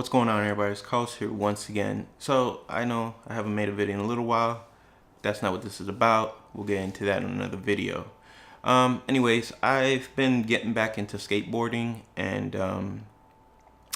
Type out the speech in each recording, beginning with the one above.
What's going on, everybody? It's Coach here once again. So, I know I haven't made a video in a little while. That's not what this is about. We'll get into that in another video. Anyways, I've been getting back into skateboarding, and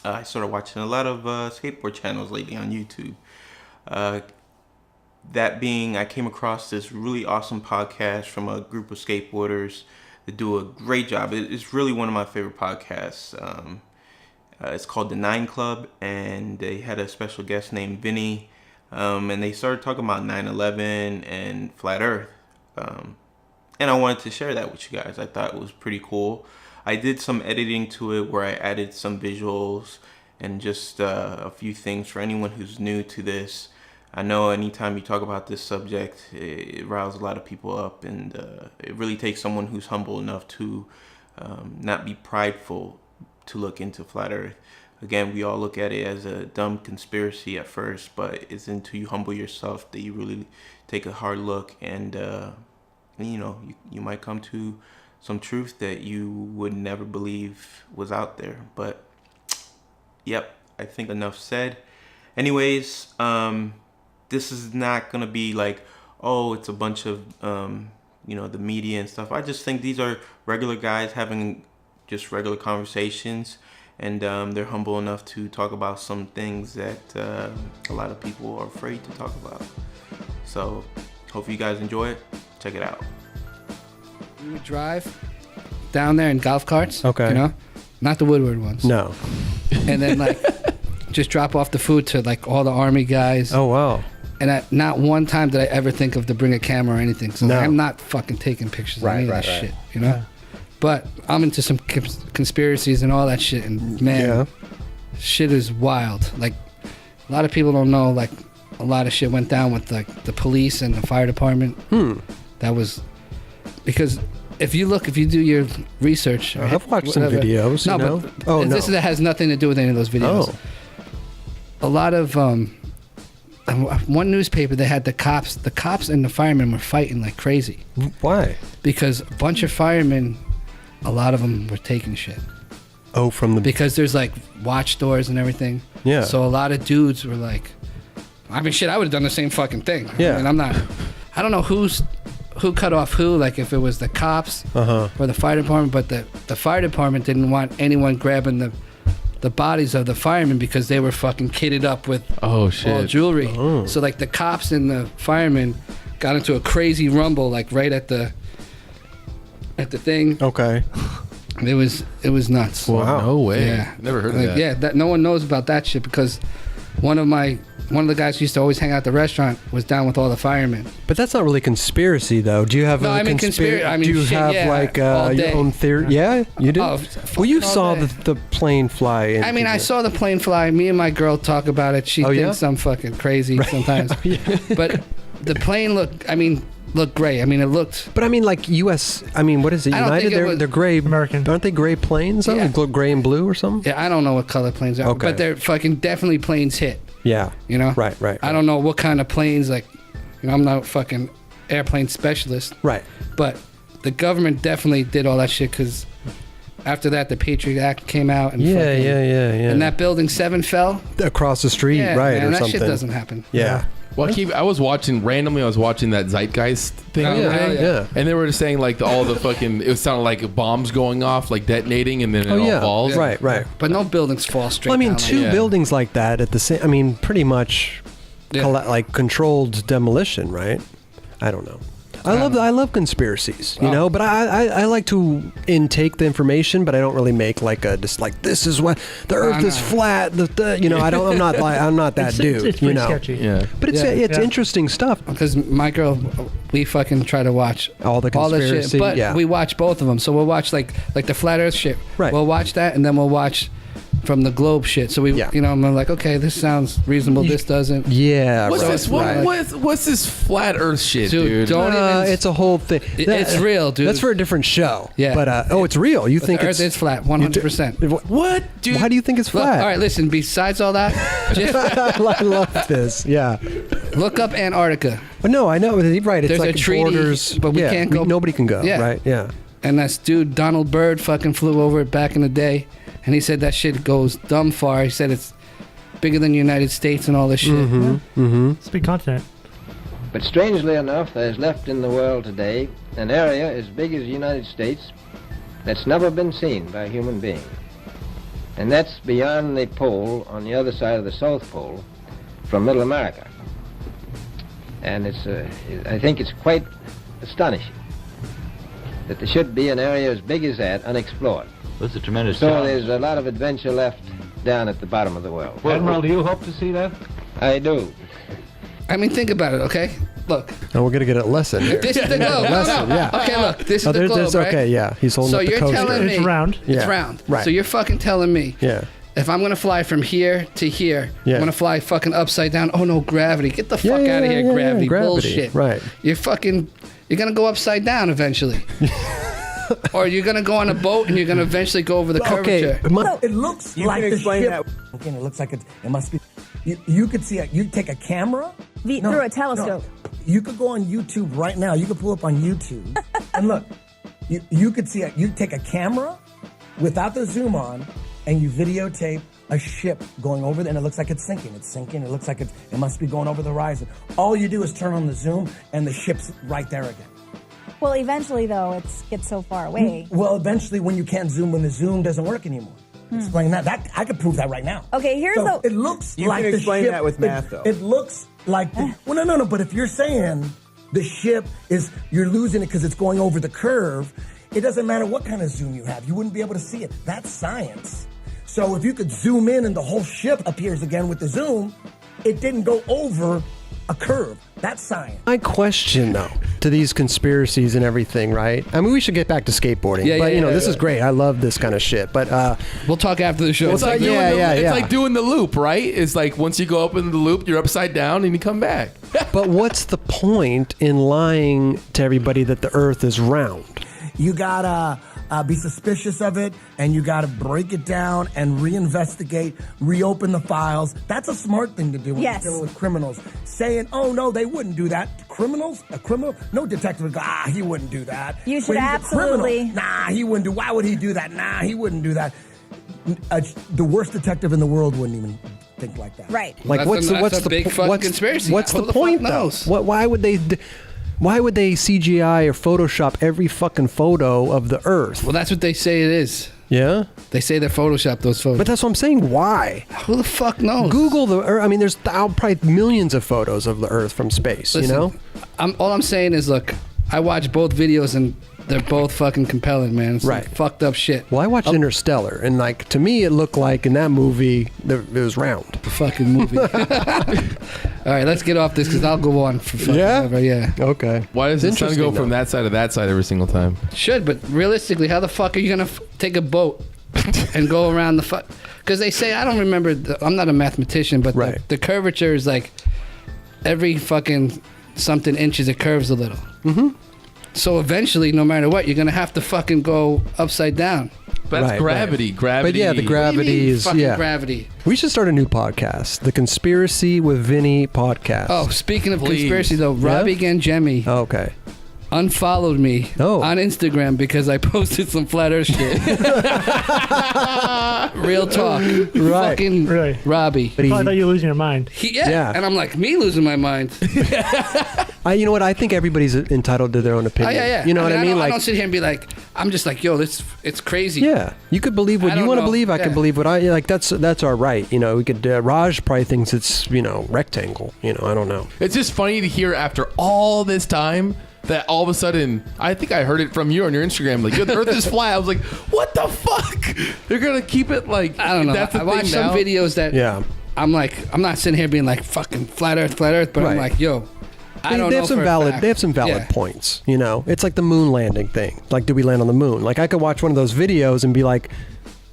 I started watching a lot of skateboard channels lately on YouTube. That being, I came across this really awesome podcast from a group of skateboarders that do a great job. It's really one of my favorite podcasts. It's called The Nine Club, and they had a special guest named Vinny, and they started talking about 9/11 and Flat Earth, and I wanted to share that with you guys. I thought it was pretty cool. I did some editing to it where I added some visuals and just a few things for anyone who's new to this. I know anytime you talk about this subject, it riles a lot of people up, and it really takes someone who's humble enough to not be prideful to look into Flat Earth. Again, we all look at it as a dumb conspiracy at first, but it's until you humble yourself that you really take a hard look, and you know, you might come to some truth that you would never believe was out there. But yep, I think enough said. Anyways, this is not gonna be like, oh, it's a bunch of you know, the media and stuff. I just think these are regular guys having just regular conversations, and they're humble enough to talk about some things that a lot of people are afraid to talk about. So hope you guys enjoy it. Check it out. We would drive down there in golf carts. Okay. You know, not the Woodward ones. No. And then like just drop off the food to like all the army guys. Oh wow. And not one time did I ever think of to bring a camera or anything. So No. I'm not fucking taking pictures of any of that shit. You know. Yeah. But I'm into some conspiracies and all that shit, and man, shit is wild. Like, a lot of people don't know, like, a lot of shit went down with, like, the police and the fire department. That was, because if you do your research. I've watched some videos, no, you know? But this has nothing to do with any of those videos. Oh. A lot of, one newspaper, they had the cops and the firemen were fighting like crazy. Why? Because a bunch of firemen, a lot of them were taking shit. Oh, from the... Because there's like watch doors and everything. Yeah. So a lot of dudes were like, I mean, shit, I would have done the same fucking thing. Yeah. And I don't know who cut off who, like if it was the cops or the fire department, but the fire department didn't want anyone grabbing the bodies of the firemen because they were fucking kitted up with all jewelry. Oh. So like the cops and the firemen got into a crazy rumble, like right at the thing. Okay. It was nuts. Wow. No way. Yeah. Never heard of Like, that. yeah, that no one knows about that shit because one of the guys who used to always hang out at the restaurant was down with all the firemen. But that's not really conspiracy, though. Do you have conspiracy. I mean, do you shit, have yeah, like all day. your own theory? Yeah, you do. Oh, well, you all saw day. the plane fly. I mean, I saw the plane fly. Me and my girl talk about it. She thinks I'm fucking crazy sometimes. But the plane looked great. I mean, it looked... But I mean, like U.S. I mean, what is it? I don't United? think it was- They're gray. American. Aren't they gray planes? Though? Yeah. Gray and blue or something? Yeah, I don't know what color planes are. Okay. But they're fucking definitely planes hit. Yeah. You know? Right. I don't know what kind of planes, like... You know, I'm not a fucking airplane specialist. Right. But the government definitely did all that shit because after that, the Patriot Act came out. And Yeah. And that building 7 fell. Across the street, Yeah, right, man, or that something. shit doesn't happen. Yeah. Well, I was watching that Zeitgeist thing. Oh, the other yeah, day, yeah. And they were just saying like all the fucking, it sounded like bombs going off, like detonating, and then it all falls. Right. But no buildings fall straight Well, I mean, down. two buildings like that at the same... I mean, pretty much like controlled demolition, right? I don't know. I love conspiracies, you know, but I like to intake the information, but I don't really make like a just like this is what the Earth is flat. You know, I'm not that dude. It's you pretty know, sketchy. Yeah. but it's interesting stuff. Because my girl, we fucking try to watch All the conspiracy, that shit, but we watch both of them. So we'll watch like the flat Earth shit. Right. We'll watch that, and then we'll watch from the globe shit. So we, you know, I'm like, okay, this sounds reasonable. This doesn't. Yeah. What's right. this? What's this flat Earth shit, dude? Don't even. It's a whole thing. It's real, dude. That's for a different show. Yeah. But it's real. You think the Earth is flat, 100%. What, dude? Why do you think it's Look, flat? all right, listen. Besides all that, just I love this. Yeah. look up Antarctica. But no, I know. Right. It's There's like a treaty, borders, but we can't go. Nobody can go. Yeah. Right. Yeah. And this dude, Donald Byrd, fucking flew over it back in the day. And he said that shit goes dumb far. He said it's bigger than the United States and all this shit. It's a big continent. But strangely enough, there's left in the world today an area as big as the United States that's never been seen by a human being. And that's beyond the pole on the other side of the South Pole from Middle America. And I think it's quite astonishing that there should be an area as big as that unexplored. That's a tremendous So challenge. there's a lot of adventure left down at the bottom of the world. Admiral, do you hope to see that? I do. I mean, think about it, okay? Look. And we're going to get a lesson here. This is the globe. Lesson, yeah. Okay, look. This is the globe, right? Okay, yeah. He's holding So up the you're coaster. telling me... It's round. It's Yeah. round. Right. So you're fucking telling me... Yeah. If I'm gonna fly from here to here, Yeah. I'm gonna fly fucking upside down. Oh no, gravity! Get the fuck out of here, gravity. Bullshit. Right. You're gonna go upside down eventually. Or you're gonna go on a boat and you're gonna eventually go over the curvature. It looks like the ship. Again, it looks like it must be. You could see you take a camera through a telescope. No. You could go on YouTube right now. You could pull up on YouTube and look. You could see you take a camera without the zoom on, and you videotape a ship going over there, and it looks like it's sinking. It's sinking. It looks like it must be going over the horizon. All you do is turn on the zoom, and the ship's right there again. Well, eventually, though, it gets so far away. Well, eventually, when you can't zoom, when the zoom doesn't work anymore. Explain that. I could prove that right now. Okay, here's so it looks you like can the explain ship, that with math, though. It looks like well, no. But if you're saying the ship you're losing it because it's going over the curve, it doesn't matter what kind of zoom you have. You wouldn't be able to see it. That's science. So if you could zoom in and the whole ship appears again with the zoom, it didn't go over a curve. That's science. My question, though, to these conspiracies and everything, right? I mean, we should get back to skateboarding. This is great. I love this kind of shit. But we'll talk after the show. It's like it's like doing the loop, right? It's like once you go up in the loop, you're upside down and you come back. But what's the point in lying to everybody that the Earth is round? You gotta be suspicious of it, and you gotta break it down and reinvestigate, reopen the files. That's a smart thing to do when you're dealing with criminals. Saying, oh no, they wouldn't do that. A criminal? No detective would go, he wouldn't do that. You should But he's absolutely. a criminal. Nah, he wouldn't do. Why would he do that? Nah, he wouldn't do that. The worst detective in the world wouldn't even think like that. Right. Like, what's the big fucking conspiracy? What's Who the point, though? knows? Why would they CGI or Photoshop every fucking photo of the Earth? Well, that's what they say it is. Yeah? They say they Photoshopped those photos. But that's what I'm saying. Why? Who the fuck knows? Google the Earth. I mean, there's probably millions of photos of the Earth from space, Listen, you know? all I'm saying is, look, I watched both videos and they're both fucking compelling, man. It's Right. some fucked up shit. Well, I watched Interstellar, and like to me, it looked like in that movie it was round. The fucking movie. All right, let's get off this because I'll go on for fucking ever. Yeah. Okay. Why does the sun Interesting, go though. from that side to that side every single time? Should, but realistically, how the fuck are you gonna take a boat and go around the fuck? Because they say, I don't remember. I'm not a mathematician, but Right. the curvature is like every fucking something inches it curves a little. Mm-hmm. So eventually, no matter what, you're gonna have to fucking go upside down. That's Right, gravity. right. Gravity. But yeah, the What do you gravity mean, is fucking gravity. We should start a new podcast, the Conspiracy with Vinny podcast. Oh, speaking of Please. conspiracy though, Robbie Gangemi Okay. unfollowed me Oh. on Instagram because I posted some flat earth shit. Real talk. Right. Fucking Really? Robbie. But he, I thought you were losing your mind. Yeah. And I'm like, me losing my mind. you know what? I think everybody's entitled to their own Oh, opinion. yeah. You know what I mean? I Like, don't sit here and be like, I'm just like, yo, it's crazy. yeah, you could believe what I you don't want to know. believe. I Yeah. could believe what I like. That's our right. You know, we could. Raj probably thinks it's rectangle. You know, I don't know. It's just funny to hear after all this time that all of a sudden, I think I heard it from you on your Instagram, like, yo, the Earth is flat. I was like, what the fuck? They're gonna keep it like, I don't know. That's the I watched thing some now? videos that Yeah. I'm like, I'm not sitting here being like, fucking flat earth, but I'm Right. like, yo, I don't They know have some for a valid. fact. They have some valid Yeah. points. You know, it's like the moon landing thing. Like, did we land on the moon? Like, I could watch one of those videos and be like,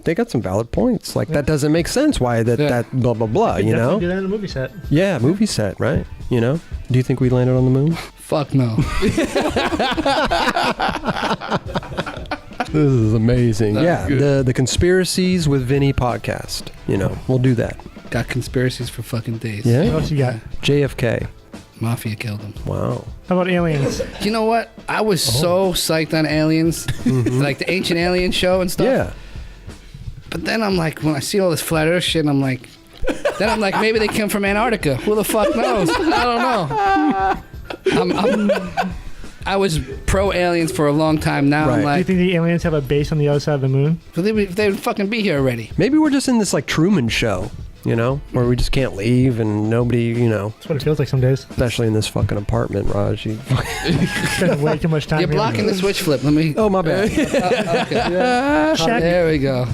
they got some valid points. Like, that doesn't make sense. Why that blah blah blah. You Definitely know? do that in a movie set. Yeah, movie set, right? You know? Do you think we landed on the moon? Fuck no. This is amazing. That's Yeah, good. the Conspiracies with Vinny podcast. You know, we'll do that. Got conspiracies for fucking days. What Yeah. else you got? JFK. Mafia killed him. Wow. How about aliens? You know what? I was so psyched on aliens, like the Ancient Alien show and stuff. Yeah. But then I'm like, when I see all this flat earth shit, I'm like, Then I'm like, maybe they came from Antarctica. Who the fuck knows? I don't know. I was pro aliens for a long time. Now I'm Right. Do you like, think the aliens have a base on the other side of the moon? they would fucking be here already. Maybe we're just in this like Truman Show, you know, where we just can't leave and nobody, you know, That's what it feels like some days. especially in this fucking apartment, Raj. You... Spend way too much time You're here. blocking the switch flip. Let me. Oh, my bad. Okay. Shaq, There we go.